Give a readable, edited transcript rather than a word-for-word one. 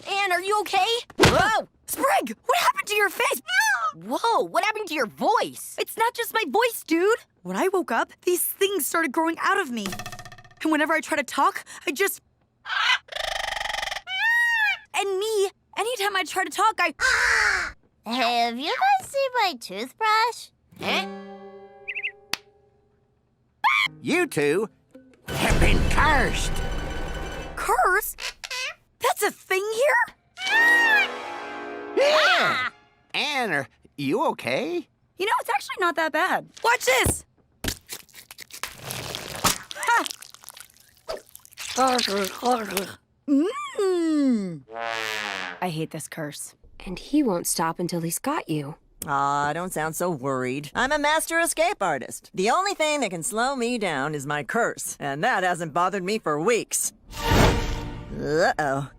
Anne, are you okay? Whoa! Sprig, what happened to your face? Whoa, what happened to your voice? It's not just my voice, dude. When I woke up, these things started growing out of me. And whenever I try to talk, I just... anytime I try to talk, I... Hey, have you guys seen my toothbrush? Huh? You two have been cursed. Curse? That's a thing here? Yeah. Anne, are you okay? You know, it's actually not that bad. Watch this! Ha! I hate this curse. And he won't stop until he's got you. Aw, don't sound so worried. I'm a master escape artist. The only thing that can slow me down is my curse, and that hasn't bothered me for weeks. Uh-oh.